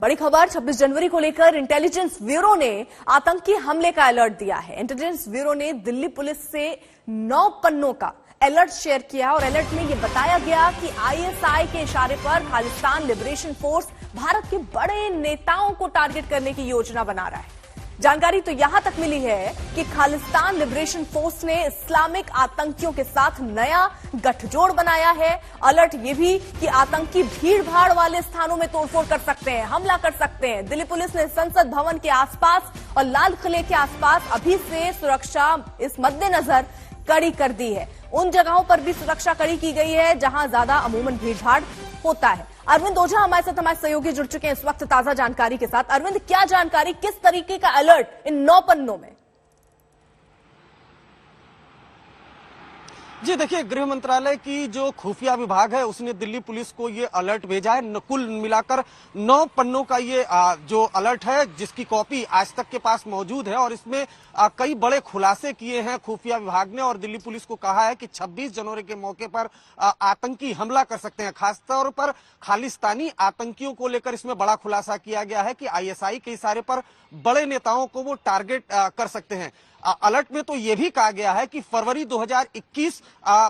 बड़ी खबर 26 जनवरी को लेकर इंटेलिजेंस ब्यूरो ने आतंकी हमले का अलर्ट दिया है। इंटेलिजेंस ब्यूरो ने दिल्ली पुलिस से 9 पन्नों का अलर्ट शेयर किया और अलर्ट में यह बताया गया कि आईएसआई के इशारे पर खालिस्तान लिबरेशन फोर्स भारत के बड़े नेताओं को टारगेट करने की योजना बना रहा है। जानकारी तो यहां तक मिली है कि खालिस्तान लिबरेशन फोर्स ने इस्लामिक आतंकियों के साथ नया गठजोड़ बनाया है। अलर्ट ये भी कि आतंकी भीड़ भाड़ वाले स्थानों में तोड़फोड़ कर सकते हैं, हमला कर सकते हैं। दिल्ली पुलिस ने संसद भवन के आसपास और लाल किले के आसपास अभी से सुरक्षा इस मद्देनजर कड़ी कर दी है। उन जगहों पर भी सुरक्षा कड़ी की गई है जहां ज्यादा अमूमन भीड़ भाड़ होता है। अरविंद ओझा हमारे साथ हमारे सहयोगी जुड़ चुके हैं इस वक्त ताजा जानकारी के साथ। अरविंद, क्या जानकारी, किस तरीके का अलर्ट इन 9 पन्नों में? जी देखिए, गृह मंत्रालय की जो खुफिया विभाग है उसने दिल्ली पुलिस को ये अलर्ट भेजा है। कुल मिलाकर 9 पन्नों का ये जो अलर्ट है, जिसकी कॉपी आज तक के पास मौजूद है और इसमें कई बड़े खुलासे किए हैं खुफिया विभाग ने और दिल्ली पुलिस को कहा है कि 26 जनवरी के मौके पर आतंकी हमला कर सकते हैं। खासतौर पर खालिस्तानी आतंकियों को लेकर इसमें बड़ा खुलासा किया गया है कि आईएसआई के इशारे पर बड़े नेताओं को वो टारगेट कर सकते हैं। अलर्ट में तो ये भी कहा गया है कि फरवरी 2021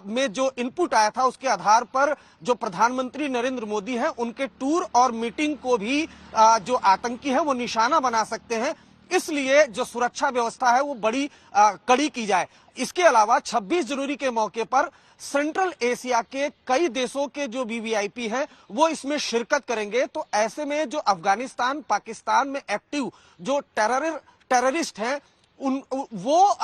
में जो इनपुट आया था उसके आधार पर जो प्रधानमंत्री नरेंद्र मोदी हैं उनके टूर और मीटिंग को भी जो आतंकी है वो निशाना बना सकते हैं। इसलिए जो सुरक्षा व्यवस्था है वो बड़ी कड़ी की जाए। इसके अलावा 26 जनवरी के मौके पर सेंट्रल एशिया के कई देशों के जो वीवीआईपी हैं वो इसमें शिरकत करेंगे। तो ऐसे में जो अफगानिस्तान पाकिस्तान में एक्टिव जो टेररिस्ट हैं वो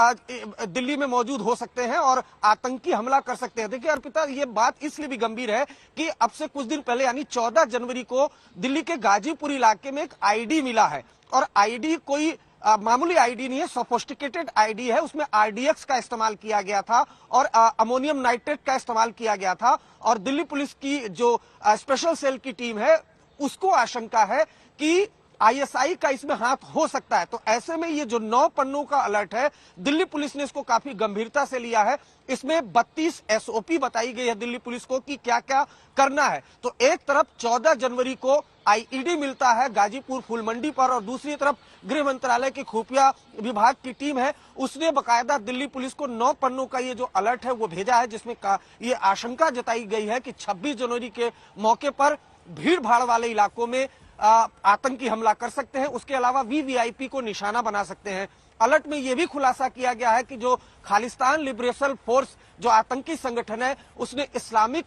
दिल्ली में मौजूद हो सकते हैं और आतंकी हमला कर सकते हैं। देखिए अर्पिता, ये बात इसलिए भी गंभीर है कि अब से कुछ दिन पहले यानी 14 जनवरी को दिल्ली के गाजीपुर इलाके में एक आईडी मिला है और आईडी कोई मामूली आईडी नहीं है, सोफिस्टिकेटेड आईडी है। उसमें आरडीएक्स का इस्तेमाल किया गया था और अमोनियम नाइट्रेट का इस्तेमाल किया गया था और दिल्ली पुलिस की जो स्पेशल सेल की टीम है उसको आशंका है कि आईएसआई का इसमें हाथ हो सकता है। तो ऐसे में ये जो 9 पन्नों का अलर्ट है, दिल्ली पुलिस ने इसको काफी गंभीरता से लिया है। इसमें 32 एसओपी बताई गई है दिल्ली पुलिस को कि क्या क्या करना है। तो एक तरफ 14 जनवरी को आईईडी मिलता है गाजीपुर फूल मंडी पर और दूसरी तरफ गृह मंत्रालय की खुफिया विभाग की टीम है, उसने बकायदा दिल्ली पुलिस को 9 पन्नों का ये जो अलर्ट है वो भेजा है, जिसमें ये आशंका जताई गई है कि 26 जनवरी के मौके पर भीड़ भाड़ वाले इलाकों में आतंकी हमला कर सकते हैं। उसके अलावा वीवीआईपी को निशाना बना सकते हैं। अलर्ट में यह भी खुलासा किया गया है कि जो खालिस्तान लिबरेशन फोर्स जो आतंकी संगठन है उसने इस्लामिक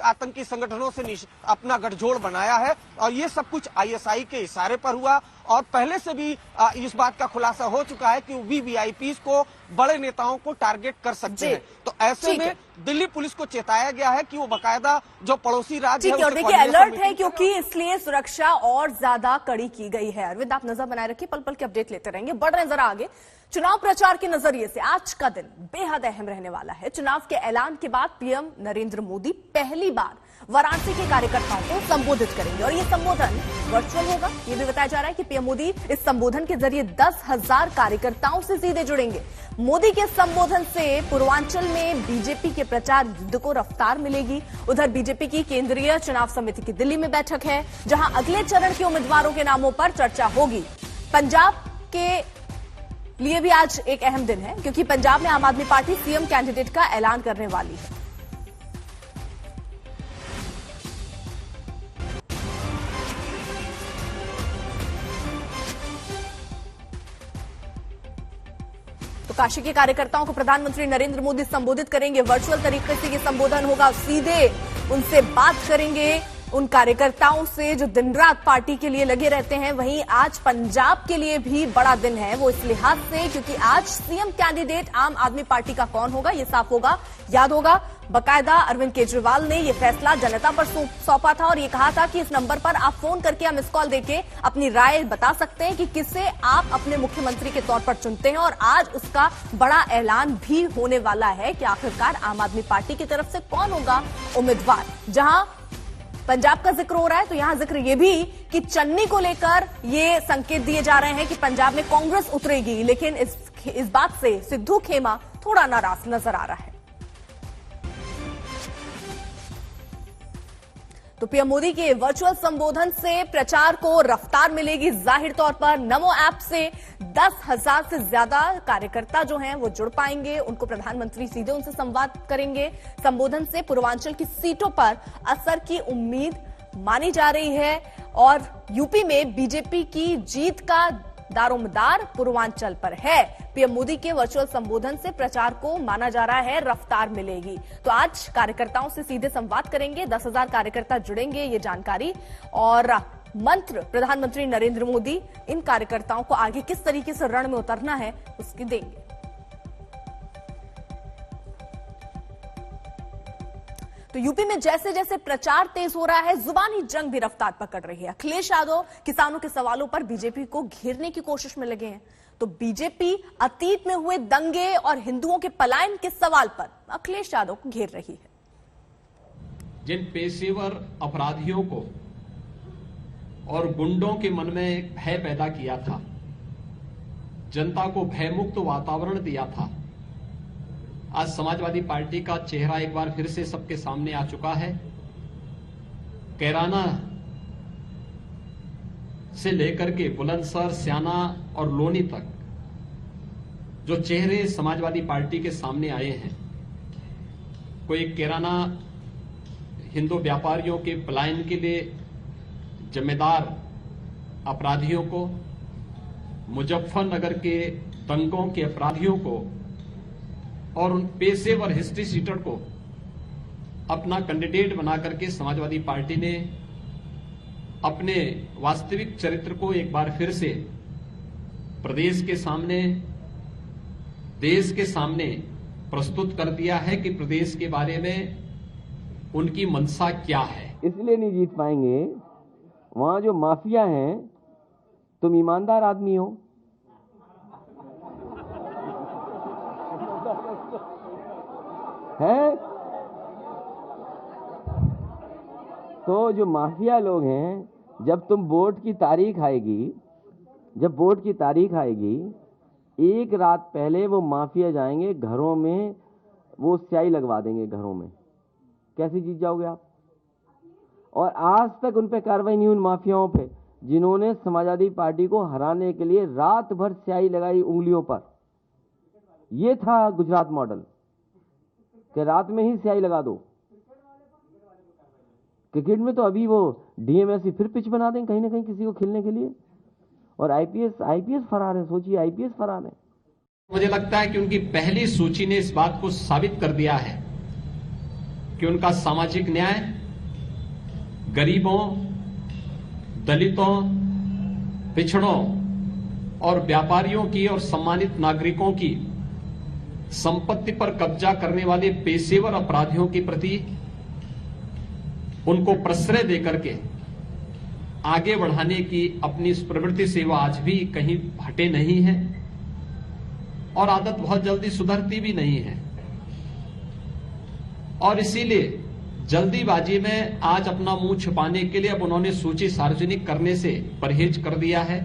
आतंकी संगठनों से अपना गठजोड़ बनाया है और ये सब कुछ आईएसआई के इशारे पर हुआ और पहले से भी इस बात का खुलासा हो चुका है कि वीवीआईपी को बड़े नेताओं को टारगेट कर सकते हैं। तो ऐसे में दिल्ली पुलिस को चेताया गया है कि वो बकायदा जो पड़ोसी राज्य है, देखिए अलर्ट है क्योंकि इसलिए सुरक्षा और ज्यादा कड़ी की गई है। अरविंद, आप नजर बनाए रखिए, पल पल की अपडेट लेते रहेंगे। बढ़ रहे जरा आगे। चुनाव प्रचार के नजरिए से आज का दिन बेहद अहम रहने वाला है। चुनाव के ऐलान के बाद पीएम नरेंद्र मोदी पहली बार वाराणसी के कार्यकर्ताओं को संबोधित करेंगे और ये संबोधन वर्चुअल होगा। ये भी बताया जा रहा है कि पीएम मोदी इस संबोधन के जरिए 10,000 कार्यकर्ताओं से सीधे जुड़ेंगे। मोदी के संबोधन से पूर्वांचल में बीजेपी के प्रचार युद्ध को रफ्तार मिलेगी। उधर बीजेपी की केंद्रीय चुनाव समिति की दिल्ली में बैठक है जहां अगले चरण के उम्मीदवारों के नामों पर चर्चा होगी। पंजाब के लिए भी आज एक अहम दिन है क्योंकि पंजाब में आम आदमी पार्टी सीएम कैंडिडेट का ऐलान करने वाली है। तो काशी के कार्यकर्ताओं को प्रधानमंत्री नरेंद्र मोदी संबोधित करेंगे। वर्चुअल तरीके से ये संबोधन होगा, सीधे उनसे बात करेंगे उन कार्यकर्ताओं से जो दिन रात पार्टी के लिए लगे रहते हैं। वहीं आज पंजाब के लिए भी बड़ा दिन है, वो इस लिहाज से क्योंकि आज सीएम कैंडिडेट आम आदमी पार्टी का कौन होगा ये साफ होगा। याद होगा बकायदा अरविंद केजरीवाल ने यह फैसला जनता पर सौंपा था और ये कहा था कि इस नंबर पर आप फोन करके या मिस कॉल देके अपनी राय बता सकते हैं कि किसे आप अपने मुख्यमंत्री के तौर पर चुनते हैं। और आज उसका बड़ा ऐलान भी होने वाला है कि आखिरकार आम आदमी पार्टी की तरफ से कौन होगा उम्मीदवार। जहां पंजाब का जिक्र हो रहा है तो यहां जिक्र यह भी कि चन्नी को लेकर ये संकेत दिए जा रहे हैं कि पंजाब में कांग्रेस उतरेगी, लेकिन इस बात से सिद्धू खेमा थोड़ा नाराज नजर आ रहा है। तो पीएम मोदी के वर्चुअल संबोधन से प्रचार को रफ्तार मिलेगी। जाहिर तौर पर नमो ऐप से 10,000 से ज्यादा कार्यकर्ता जो हैं वो जुड़ पाएंगे। उनको प्रधानमंत्री सीधे उनसे संवाद करेंगे। संबोधन से पूर्वांचल की सीटों पर असर की उम्मीद मानी जा रही है और यूपी में बीजेपी की जीत का दारोमदार पूर्वांचल पर है। पीएम मोदी के वर्चुअल संबोधन से प्रचार को माना जा रहा है रफ्तार मिलेगी। तो आज कार्यकर्ताओं से सीधे संवाद करेंगे। 10,000 कार्यकर्ता जुड़ेंगे, ये जानकारी। और मंत्र प्रधानमंत्री नरेंद्र मोदी इन कार्यकर्ताओं को आगे किस तरीके से रण में उतरना है उसकी देंगे। तो यूपी में जैसे जैसे प्रचार तेज हो रहा है, जुबानी जंग भी रफ्तार पकड़ रही है। अखिलेश यादव किसानों के सवालों पर बीजेपी को घेरने की कोशिश में लगे हैं। तो बीजेपी अतीत में हुए दंगे और हिंदुओं के पलायन के सवाल पर अखिलेश यादव को घेर रही है। जिन पेशेवर अपराधियों को और गुंडों के मन में भय पैदा किया था, जनता को भयमुक्त वातावरण दिया था, आज समाजवादी पार्टी का चेहरा एक बार फिर से सबके सामने आ चुका है। कैराना से लेकर के बुलंदशहर, स्याना और लोनी तक जो चेहरे समाजवादी पार्टी के सामने आए हैं, कोई कैराना हिंदू व्यापारियों के पलायन के लिए जिम्मेदार अपराधियों को, मुजफ्फरनगर के दंगों के अपराधियों को और उन पेशेवर हिस्ट्री सीटर को अपना कैंडिडेट बना करके समाजवादी पार्टी ने अपने वास्तविक चरित्र को एक बार फिर से प्रदेश के सामने, देश के सामने प्रस्तुत कर दिया है कि प्रदेश के बारे में उनकी मंशा क्या है। इसलिए नहीं जीत पाएंगे, वहां जो माफिया हैं, तुम ईमानदार आदमी हो, है तो जो माफिया लोग हैं, जब तुम वोट की तारीख आएगी, जब वोट की तारीख आएगी, एक रात पहले वो माफिया जाएंगे घरों में, वो स्याही लगवा देंगे घरों में। कैसे जीत जाओगे आप? और आज तक उन पे कार्रवाई नहीं हुई, उन माफियाओं पे जिन्होंने समाजवादी पार्टी को हराने के लिए रात भर स्याही लगाई उंगलियों पर। ये था गुजरात मॉडल कि रात में ही स्याही लगा दो। क्रिकेट में तो अभी वो डीएमएससी फिर पिच बना देंगे कहीं ना कहीं किसी को खेलने के लिए। और आईपीएस फरार है, सोचिए आईपीएस फरार है। मुझे लगता है कि उनकी पहली सूची ने इस बात को साबित कर दिया है कि उनका सामाजिक न्याय, गरीबों, दलितों, पिछड़ों और व्यापारियों की और सम्मानित नागरिकों की संपत्ति पर कब्जा करने वाले पेशेवर अपराधियों के प्रति उनको प्रश्रय देकर के आगे बढ़ाने की अपनी इस प्रवृत्ति से वो आज भी कहीं हटे नहीं है और आदत बहुत जल्दी सुधरती भी नहीं है। और इसीलिए जल्दीबाजी में आज अपना मुंह छुपाने के लिए अब उन्होंने सूची सार्वजनिक करने से परहेज कर दिया है।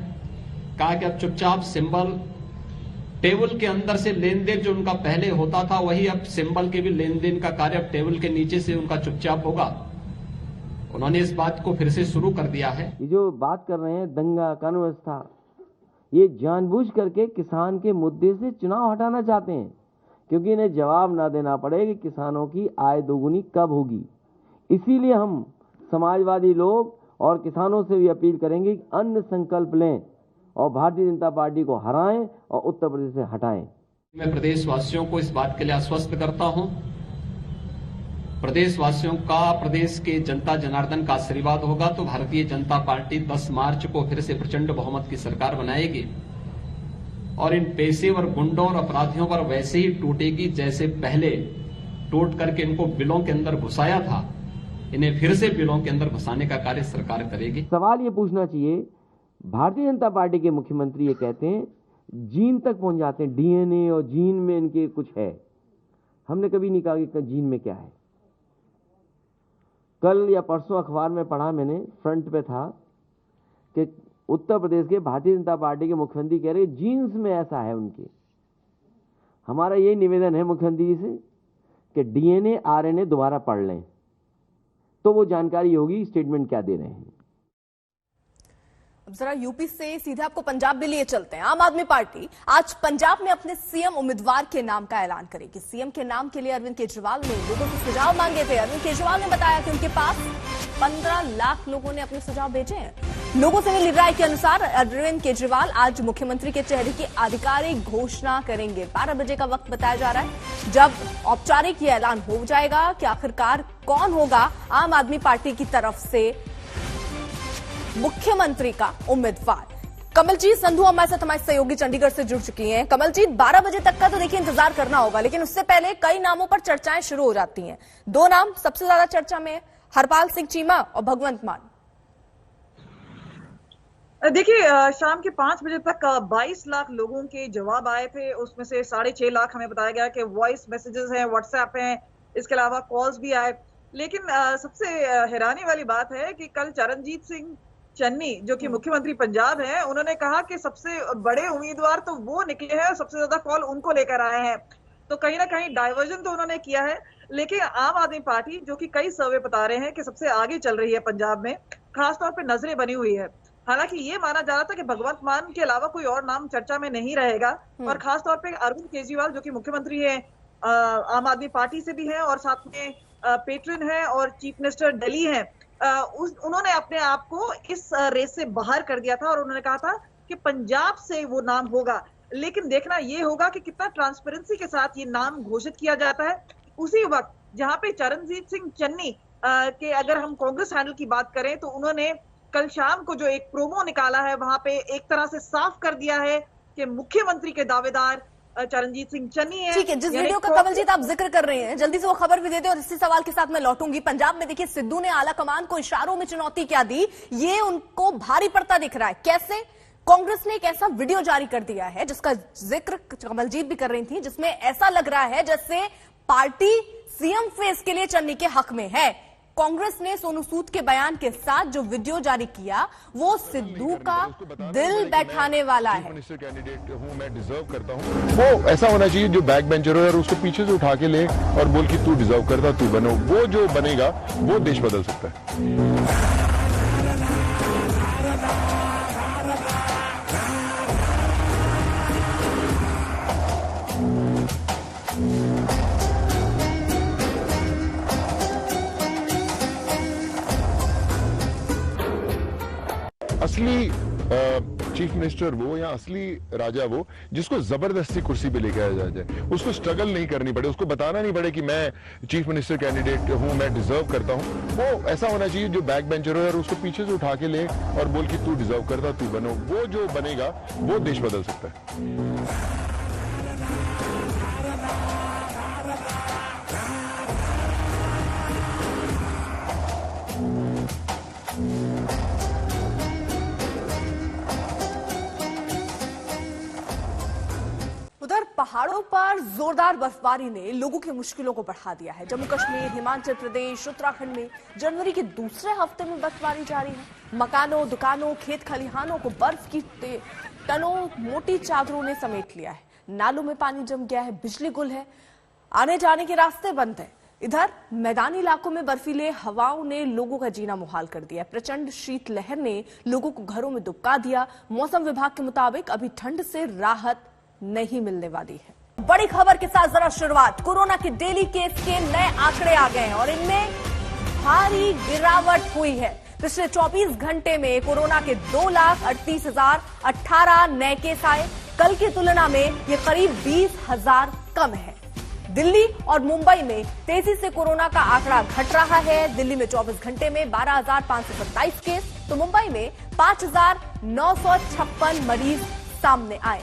कहा कि अब चुपचाप सिंबल टेबल के अंदर से लेन देन जो उनका पहले होता था, वही अब सिंबल के भी लेन देन का कार्य अब टेबल के नीचे से उनका चुपचाप होगा। उन्होंने इस बात को फिर से शुरू कर दिया है। ये जो बात कर रहे हैं दंगा, कानून व्यवस्था, ये जानबूझ करके किसान के मुद्दे से चुनाव हटाना चाहते हैं, क्योंकि इन्हें जवाब ना देना पड़े कि किसानों की आय दोगुनी कब होगी। इसीलिए हम समाजवादी लोग और किसानों से भी अपील करेंगे कि अन्न संकल्प लें और भारतीय जनता पार्टी को हराएं और उत्तर प्रदेश से हटाएं। मैं प्रदेशवासियों को इस बात के लिए आश्वस्त करता हूं, प्रदेशवासियों का, प्रदेश के जनता जनार्दन का आशीर्वाद होगा तो भारतीय जनता पार्टी 10 मार्च को फिर से प्रचंड बहुमत की सरकार बनाएगी और इन पेशेवर गुंडों और अपराधियों पर वैसे ही टूटेगी जैसे पहले टूट करके इनको बिलों के अंदर घुसाया था। इन्हें फिर से बिलों के अंदर घुसाने का कार्य सरकार करेगी। सवाल ये पूछना चाहिए, भारतीय जनता पार्टी के मुख्यमंत्री ये कहते हैं जीन तक पहुंच जाते हैं, डीएनए और जीन में इनके कुछ है। हमने कभी नहीं कहा कि जीन में क्या है। कल या परसों अखबार में पढ़ा, मैंने फ्रंट पे था कि उत्तर प्रदेश के भारतीय जनता पार्टी के मुख्यमंत्री कह रहे जीन्स में ऐसा है उनके। हमारा यही निवेदन है मुख्यमंत्री जी से कि डीएनए आरएनए दोबारा पढ़ लें, तो वो जानकारी होगी स्टेटमेंट क्या दे रहे हैं। अब जरा यूपी से सीधे आपको पंजाब भी लिए चलते हैं। आम आदमी पार्टी आज पंजाब में अपने सीएम उम्मीदवार के नाम का ऐलान करेगी। सीएम के नाम के लिए अरविंद केजरीवाल ने लोगों से सुझाव मांगे थे। अरविंद केजरीवाल ने बताया कि उनके पास 15 लाख लोगों ने अपने सुझाव भेजे हैं। लोगों से मिली राय के अनुसार अरविंद केजरीवाल आज मुख्यमंत्री के चेहरे की आधिकारिक घोषणा करेंगे। 12 बजे का वक्त बताया जा रहा है जब औपचारिक ये ऐलान हो जाएगा कि आखिरकार कौन होगा आम आदमी पार्टी की तरफ से मुख्यमंत्री का उम्मीदवार। कमलजीत संधू हमारे साथ हमारे सहयोगी चंडीगढ़ से जुड़ चुकी हैं। कमलजीत, 12 बजे तक का तो देखिए इंतजार करना होगा, लेकिन उससे पहले कई नामों पर चर्चाएं शुरू हो जाती हैं। 2 नाम सबसे ज्यादा चर्चा में, हरपाल सिंह चीमा और भगवंत मान। देखिए, शाम के 5 बजे तक 22 लाख लोगों के जवाब आए थे। उसमें से 6.5 लाख हमें बताया गया कि वॉइस मैसेजेस हैं, व्हाट्सएप हैं, इसके अलावा कॉल्स भी आए। लेकिन सबसे हैरानी वाली बात है कि कल चरणजीत सिंह चन्नी जो कि मुख्यमंत्री पंजाब हैं, उन्होंने कहा कि सबसे बड़े उम्मीदवार तो वो निकले हैं और सबसे ज्यादा कॉल उनको लेकर आए हैं। तो कहीं ना कहीं डाइवर्जन तो उन्होंने किया है। लेकिन आम आदमी पार्टी जो कि कई सर्वे बता रहे हैं कि सबसे आगे चल रही है पंजाब में, खासतौर पर नजरें बनी हुई है। हालांकि ये माना जा रहा था कि भगवंत मान के अलावा कोई और नाम चर्चा में नहीं रहेगा और खासतौर पर अरविंद केजरीवाल जो कि मुख्यमंत्री है, आम आदमी पार्टी से भी है और साथ में पेट्रन है और चीफ मिनिस्टर दिल्ली है, उन्होंने अपने आप को इस रेस से बाहर कर दिया था और उन्होंने कहा था कि पंजाब से वो नाम होगा। लेकिन देखना ये होगा कि कितना ट्रांसपेरेंसी के साथ ये नाम घोषित किया जाता है। उसी वक्त जहां पे चरणजीत सिंह चन्नी के अगर हम कांग्रेस हैंडल की बात करें तो उन्होंने कल शाम को जो एक प्रोमो निकाला है वहां पे एक तरह से साफ कर दिया है कि मुख्यमंत्री के दावेदार चरणजीत सिंह चन्नी है। ठीक है, जिस वीडियो का कमलजीत आप जिक्र कर रहे हैं जल्दी से वो खबर भी दे दें और इसी सवाल के साथ मैं लौटूंगी। पंजाब में देखिए सिद्धू ने आला कमान को इशारों में चुनौती क्या दी, ये उनको भारी पड़ता दिख रहा है। कैसे? कांग्रेस ने एक ऐसा वीडियो जारी कर दिया है जिसका जिक्र कमलजीत भी कर रही थी, जिसमें ऐसा लग रहा है जैसे पार्टी सीएम फेस के लिए चन्नी के हक में है। कांग्रेस ने सोनू सूद के बयान के साथ जो वीडियो जारी किया वो सिद्धू का दिल बैठाने वाला है। मिनिस्टर कैंडिडेट हूं, मैं डिजर्व करता हूं। वो ऐसा होना चाहिए जो बैक बेंचर हो और उसको पीछे से उठा के ले और बोल कि तू डिजर्व करता, तू बनो। वो जो बनेगा वो देश बदल सकता है। असली चीफ मिनिस्टर वो या असली राजा वो जिसको जबरदस्ती कुर्सी पे लेके आया जाए, उसको स्ट्रगल नहीं करनी पड़े, उसको बताना नहीं पड़े कि मैं चीफ मिनिस्टर कैंडिडेट हूं, मैं डिजर्व करता हूं। वो ऐसा होना चाहिए जो बैक बेंचर हो और उसको पीछे से उठा के ले और बोल कि तू डिजर्व करता, तू बनो। वो जो बनेगा वो देश बदल सकता है। उधर पहाड़ों पर जोरदार बर्फबारी ने लोगों की मुश्किलों को बढ़ा दिया है। जम्मू कश्मीर, हिमाचल प्रदेश, उत्तराखंड में जनवरी के दूसरे हफ्ते में बर्फबारी जारी है। मकानों, दुकानों, खेत खलिहानों को बर्फ की टनों मोटी चादरों ने समेट लिया है। नालों में पानी जम गया है, बिजली गुल है, आने जाने के रास्ते बंद है। इधर मैदानी इलाकों में बर्फीले हवाओं ने लोगों का जीना मुहाल कर दिया। प्रचंड शीतलहर ने लोगों को घरों में दुबका दिया। मौसम विभाग के मुताबिक अभी ठंड से राहत नहीं मिलने वाली है। बड़ी खबर के साथ जरा शुरुआत। कोरोना के डेली केस के नए आंकड़े आ गए हैं और इनमें भारी गिरावट हुई है। पिछले 24 घंटे में कोरोना के 2,38,018 नए केस आए। कल की तुलना में ये करीब 20,000 कम है। दिल्ली और मुंबई में तेजी से कोरोना का आंकड़ा घट रहा है। दिल्ली में 24 घंटे में 12,527 केस तो मुंबई में 5,956 मरीज सामने आए।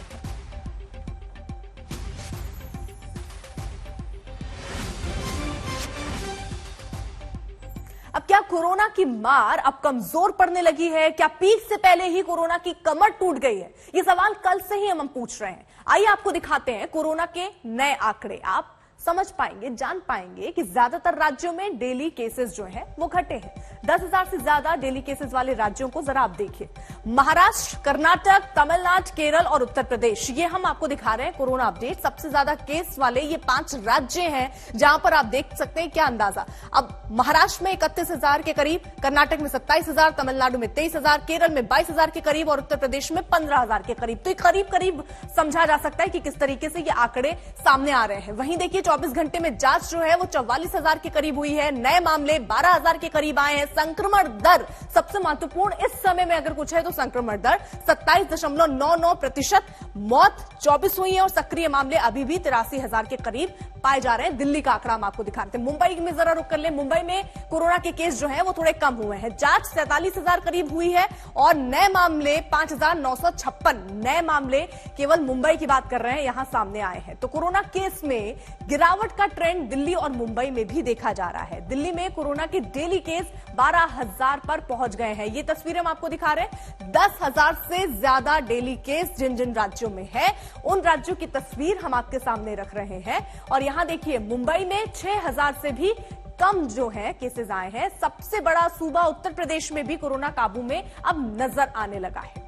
अब क्या कोरोना की मार अब कमजोर पड़ने लगी है? क्या पीक से पहले ही कोरोना की कमर टूट गई है? ये सवाल कल से ही हम पूछ रहे हैं। आइए आपको दिखाते हैं कोरोना के नए आंकड़े। आप समझ पाएंगे, जान पाएंगे कि ज्यादातर राज्यों में डेली केसेस जो हैं वो घटे हैं। 10,000 से ज्यादा डेली केसेस वाले राज्यों को जरा आप देखिए। महाराष्ट्र, कर्नाटक, तमिलनाडु, केरल और उत्तर प्रदेश, ये हम आपको दिखा रहे हैं कोरोना अपडेट। सबसे ज्यादा केस वाले ये 5 राज्य हैं जहां पर आप देख सकते हैं क्या अंदाजा। अब महाराष्ट्र में 31,000 के करीब, कर्नाटक में 27,000, तमिलनाडु में 23,000, केरल में 22,000 के करीब और उत्तर प्रदेश में 15,000 के करीब। तो करीब करीब समझा जा सकता है कि किस तरीके से ये आंकड़े सामने आ रहे हैं। वहीं देखिए 24 घंटे में जांच जो है वो 44,000 के करीब हुई है, नए मामले 12,000 के करीब आए हैं। संक्रमण दर सबसे महत्वपूर्ण इस समय में अगर कुछ है तो संक्रमण दर 27.99%, मौत 24 हुई है और सक्रिय मामले अभी भी 83,000 के करीब पाए जा रहे हैं। दिल्ली का आंकड़ा हम आपको दिखा रहे थे। मुंबई में जरा रुक कर ले। मुंबई में कोरोना के केस जो है वो थोड़े कम हुए हैं। जांच 47,000 करीब हुई है और नए मामले 5,956 नए मामले केवल मुंबई की बात कर रहे हैं यहां सामने आए हैं। तो कोरोना केस में गिरावट का ट्रेंड दिल्ली और मुंबई में भी देखा जा रहा है। दिल्ली में कोरोना के डेली केस 12,000 पर पहुंच गए हैं। ये तस्वीरें हम आपको दिखा रहे हैं। 10,000 से ज्यादा डेली केस जिन जिन राज्यों में है उन राज्यों की तस्वीर हम आपके सामने रख रहे हैं। और यहां देखिए मुंबई में 6,000 से भी कम जो है केसेस आए हैं। सबसे बड़ा सूबा उत्तर प्रदेश में भी कोरोना काबू में अब नजर आने लगा है।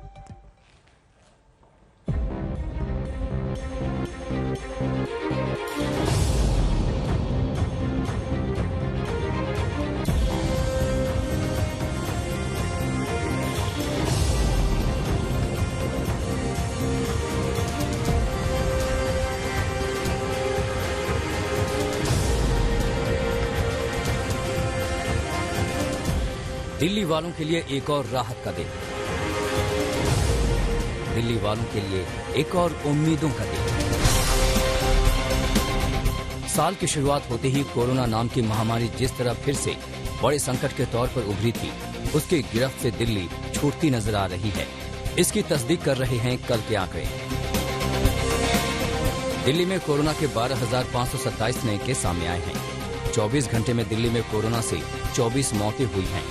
दिल्ली वालों के लिए एक और राहत का दिन, दिल्ली वालों के लिए एक और उम्मीदों का दिन। साल की शुरुआत होते ही कोरोना नाम की महामारी जिस तरह फिर से बड़े संकट के तौर पर उभरी थी, उसकी गिरफ्त से दिल्ली छूटती नजर आ रही है। इसकी तस्दीक कर रहे हैं कल के आंकड़े। दिल्ली में कोरोना के 12,527 नए केस सामने आए हैं। 24 घंटे में दिल्ली में कोरोना से 24 मौतें हुई हैं।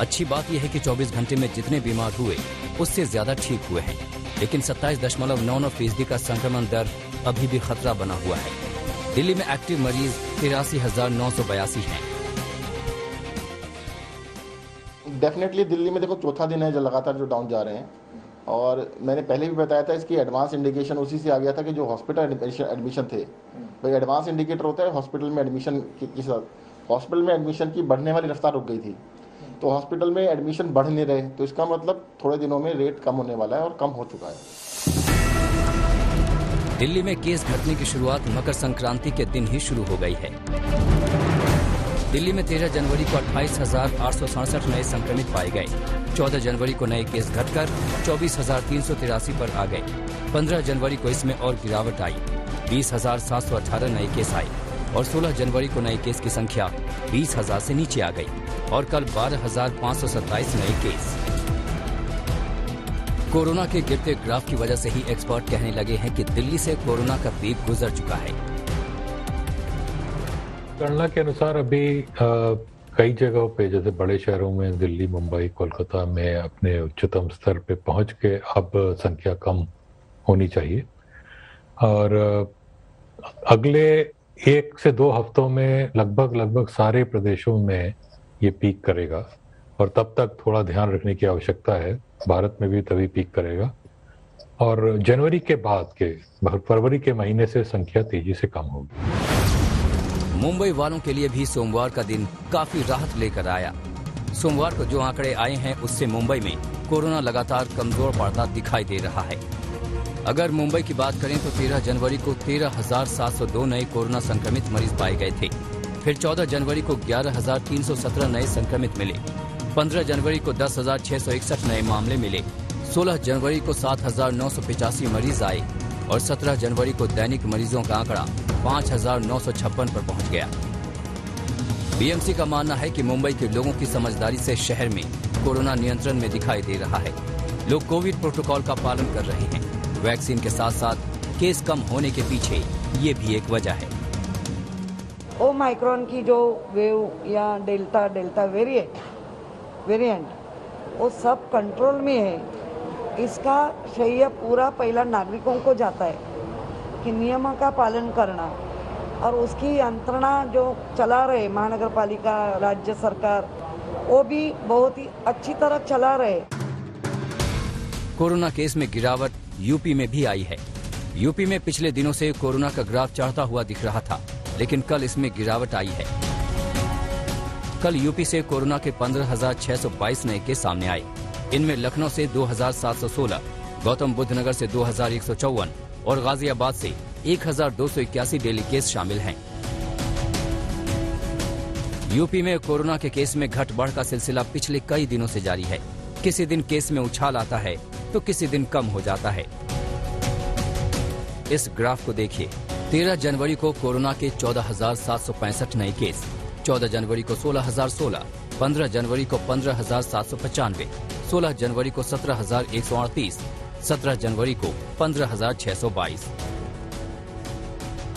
अच्छी बात यह है कि 24 घंटे में जितने बीमार हुए उससे ज्यादा ठीक हुए हैं, लेकिन 27.99% का संक्रमण दर अभी भी खतरा बना हुआ है। दिल्ली में एक्टिव मरीज 83,982 हैं। डेफिनेटली दिल्ली में देखो चौथा दिन है जो लगातार जो डाउन जा रहे हैं, और मैंने पहले भी बताया था इसकी एडवांस इंडिकेशन उसी से आ गया था कि जो हॉस्पिटल एडमिशन थे, भाई एडवांस इंडिकेटर होता है हॉस्पिटल में एडमिशन के साथ। हॉस्पिटल में एडमिशन की बढ़ने वाली रफ्तार रुक गई थी, तो हॉस्पिटल में एडमिशन बढ़ नहीं रहे, तो इसका मतलब थोड़े दिनों में रेट कम होने वाला है और कम हो चुका है। दिल्ली में केस घटने की शुरुआत मकर संक्रांति के दिन ही शुरू हो गई है। दिल्ली में 13 जनवरी को 28,867 नए संक्रमित पाए गए। 14 जनवरी को नए केस घटकर 24,383 पर आ गए। 15 जनवरी को इसमें और गिरावट आई, 20,718 नए केस आए और 16 जनवरी को नए केस की संख्या 20,000 से नीचे आ गई और कल 12,527 नए केस। कोरोना के गिरते ग्राफ की वजह से ही एक्सपर्ट कहने लगे हैं कि दिल्ली से कोरोना का पीक गुजर चुका है। गणना के अनुसार अभी कई जगहों पे जैसे बड़े शहरों में दिल्ली, मुंबई, कोलकाता में अपने उच्चतम स्तर पे पहुंच के अब संख्या कम होनी चाहिए और अगले 1 से 2 हफ्तों में लगभग सारे प्रदेशों में ये पीक करेगा और तब तक थोड़ा ध्यान रखने की आवश्यकता है। भारत में भी तभी पीक करेगा और जनवरी के बाद के फरवरी के महीने से संख्या तेजी से कम होगी। मुंबई वालों के लिए भी सोमवार का दिन काफी राहत लेकर आया। सोमवार को जो आंकड़े आए हैं उससे मुंबई में कोरोना लगातार कमजोर पड़ता दिखाई दे रहा है। अगर मुंबई की बात करें तो 13 जनवरी को 13,702 नए कोरोना संक्रमित मरीज पाए गए थे। फिर 14 जनवरी को 11,317 नए संक्रमित मिले। 15 जनवरी को 10,661 नए मामले मिले। 16 जनवरी को 7,985 मरीज आए और 17 जनवरी को दैनिक मरीजों का आंकड़ा 5,956 पर पहुंच गया। बीएमसी का मानना है कि मुंबई के लोगों की समझदारी से शहर में कोरोना नियंत्रण में दिखाई दे रहा है। लोग कोविड प्रोटोकॉल का पालन कर रहे हैं। वैक्सीन के साथ साथ केस कम होने के पीछे ये भी एक वजह है। ओमाइक्रॉन की जो वेव या डेल्टा वेरिएंट वो सब कंट्रोल में है। इसका श्रेय पूरा पहला नागरिकों को जाता है कि नियम का पालन करना और उसकी यंत्रणा जो चला रहे महानगर पालिका, राज्य सरकार वो भी बहुत ही अच्छी तरह चला रहे। कोरोना केस में गिरावट यूपी में भी आई है। यूपी में पिछले दिनों से कोरोना का ग्राफ चढ़ता हुआ दिख रहा था, लेकिन कल इसमें गिरावट आई है। कल यूपी से कोरोना के 15,622 नए केस सामने आए। इनमें लखनऊ से 2,716, गौतम बुद्ध नगर से 2,154 और गाजियाबाद से 1,281 डेली केस शामिल हैं। यूपी में कोरोना के केस में घट बढ़ का सिलसिला पिछले कई दिनों से जारी है। किसी दिन केस में उछाल आता है तो किसी दिन कम हो जाता है। इस ग्राफ को देखिए। 13 जनवरी को कोरोना के 14,765 नए केस, 14 जनवरी को 16,016, 15 जनवरी को 15,795, 16 जनवरी को 17,138, 17 जनवरी को 15,622।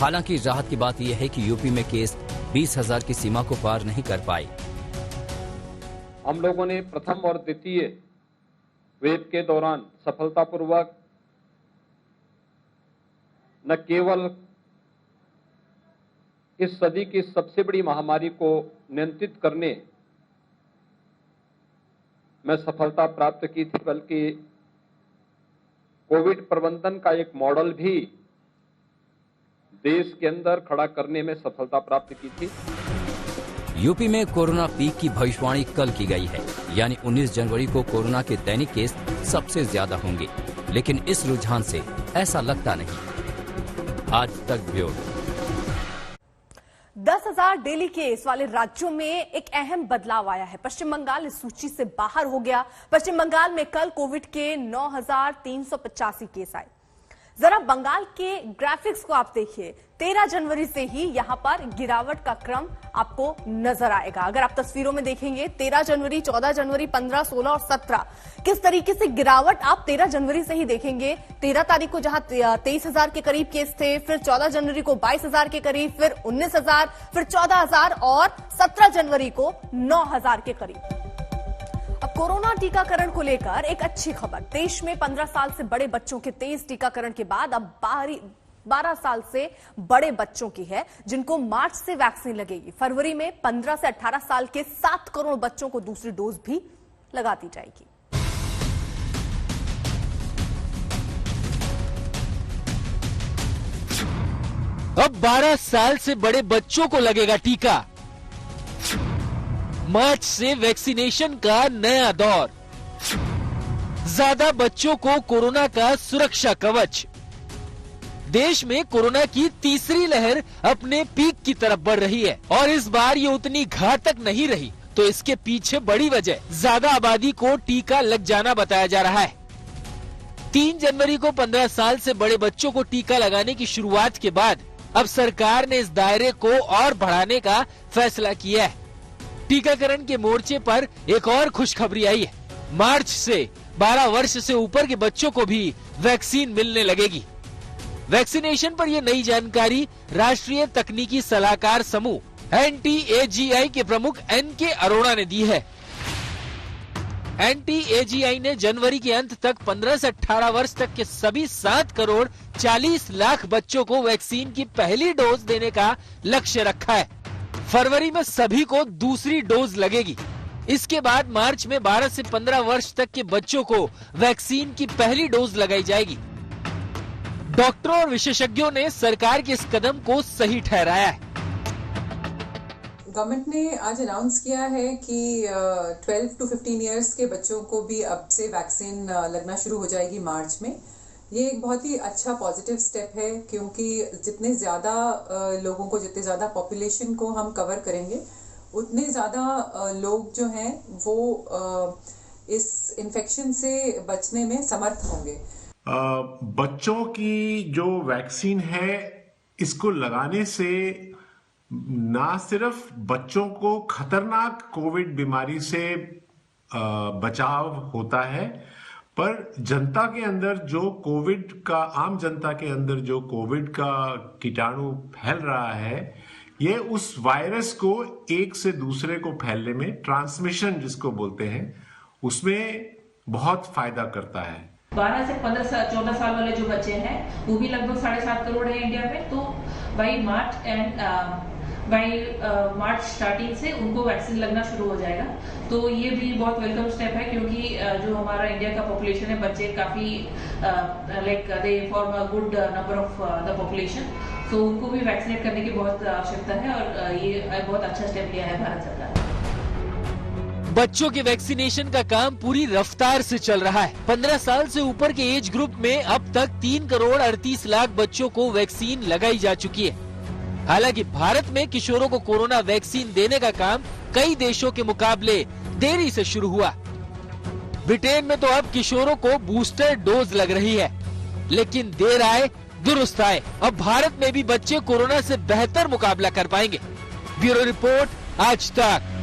हालांकि राहत की बात यह है कि यूपी में केस 20,000 की सीमा को पार नहीं कर पाए। हम लोगों ने प्रथम और द्वितीय वेव के दौरान सफलतापूर्वक न केवल इस सदी की सबसे बड़ी महामारी को नियंत्रित करने में सफलता प्राप्त की थी, बल्कि कोविड प्रबंधन का एक मॉडल भी देश के अंदर खड़ा करने में सफलता प्राप्त की थी। यूपी में कोरोना पीक की भविष्यवाणी कल की गई है, यानी 19 जनवरी को कोरोना के दैनिक केस सबसे ज्यादा होंगे, लेकिन इस रुझान से ऐसा लगता नहीं। आज तक ब्यूरो। 10,000 डेली केस वाले राज्यों में एक अहम बदलाव आया है। पश्चिम बंगाल इस सूची से बाहर हो गया। पश्चिम बंगाल में कल कोविड के 9,385 केस आए। जरा बंगाल के ग्राफिक्स को आप देखिए। 13 जनवरी से ही यहां पर गिरावट का क्रम आपको नजर आएगा। अगर आप तस्वीरों में देखेंगे 13 जनवरी, 14 जनवरी, 15, 16 और 17 किस तरीके से गिरावट आप 13 जनवरी से ही देखेंगे। 13 तारीख को जहां 23,000 के करीब केस थे, फिर 14 जनवरी को 22,000 के करीब, फिर 19,000, फिर 14,000 और 17 जनवरी को 9,000 के करीब। अब कोरोना टीकाकरण को लेकर एक अच्छी खबर। देश में 15 साल से बड़े बच्चों के तेज टीकाकरण के बाद अब 12 साल से बड़े बच्चों की है, जिनको मार्च से वैक्सीन लगेगी। फरवरी में 15 से 18 साल के 7 करोड़ बच्चों को दूसरी डोज भी लगा दी जाएगी। अब 12 साल से बड़े बच्चों को लगेगा टीका। मार्च से वैक्सीनेशन का नया दौर। ज्यादा बच्चों को कोरोना का सुरक्षा कवच। देश में कोरोना की तीसरी लहर अपने पीक की तरफ बढ़ रही है और इस बार ये उतनी घातक नहीं रही, तो इसके पीछे बड़ी वजह ज्यादा आबादी को टीका लग जाना बताया जा रहा है। 3 जनवरी को 15 साल से बड़े बच्चों को टीका लगाने की शुरुआत के बाद अब सरकार ने इस दायरे को और बढ़ाने का फैसला किया है। टीकाकरण के मोर्चे पर एक और खुशखबरी आई है। मार्च से 12 वर्ष से ऊपर के बच्चों को भी वैक्सीन मिलने लगेगी। वैक्सीनेशन पर यह नई जानकारी राष्ट्रीय तकनीकी सलाहकार समूह NTAGI के प्रमुख NK अरोड़ा ने दी है। NTAGI ने जनवरी के अंत तक 15 से 18 वर्ष तक के सभी 7 करोड़ 40 लाख बच्चों को वैक्सीन की पहली डोज देने का लक्ष्य रखा है। फरवरी में सभी को दूसरी डोज लगेगी। इसके बाद मार्च में 12 से 15 वर्ष तक के बच्चों को वैक्सीन की पहली डोज लगाई जाएगी। डॉक्टरों और विशेषज्ञों ने सरकार के इस कदम को सही ठहराया है। गवर्नमेंट ने आज अनाउंस किया है कि 12 to 15 इयर्स के बच्चों को भी अब से वैक्सीन लगना शुरू हो जाएगी मार्च में। ये एक बहुत ही अच्छा पॉजिटिव स्टेप है, क्योंकि जितने ज्यादा लोगों को, जितने ज्यादा पॉपुलेशन को हम कवर करेंगे, उतने ज्यादा लोग जो हैं वो इस इन्फेक्शन से बचने में समर्थ होंगे। बच्चों की जो वैक्सीन है, इसको लगाने से ना सिर्फ बच्चों को खतरनाक कोविड बीमारी से बचाव होता है, पर जनता के अंदर जो कोविड का, आम जनता के अंदर जो कोविड का कीटाणु फैल रहा है, ये उस वायरस को एक से दूसरे को फैलने में, ट्रांसमिशन जिसको बोलते हैं, उसमें बहुत फायदा करता है। 12 से 14 साल वाले जो बच्चे हैं वो भी लगभग 7.5 करोड़ है इंडिया में। तो by March and by March starting से उनको वैक्सीन लगना शुरू हो जाएगा। तो ये भी बहुत वेलकम स्टेप है, क्योंकि जो हमारा इंडिया का पॉपुलेशन है, बच्चे काफी like they form a good number of the population, तो उनको भी वैक्सीनेट करने की बहुत आवश्यकता है और ये बहुत अच्छा स्टेप लिया है भारत सरकार ने। बच्चों के वैक्सीनेशन का काम पूरी रफ्तार से चल रहा है। 15 साल से ऊपर के एज ग्रुप में अब तक 3 करोड़ 38 लाख बच्चों को वैक्सीन लगाई जा चुकी है। हालांकि भारत में किशोरों को कोरोना वैक्सीन देने का काम कई देशों के मुकाबले देरी से शुरू हुआ। ब्रिटेन में तो अब किशोरों को बूस्टर डोज लग रही है, लेकिन देर आए दुरुस्त आए। अब भारत में भी बच्चे कोरोना से बेहतर मुकाबला कर पाएंगे। ब्यूरो रिपोर्ट, आज तक।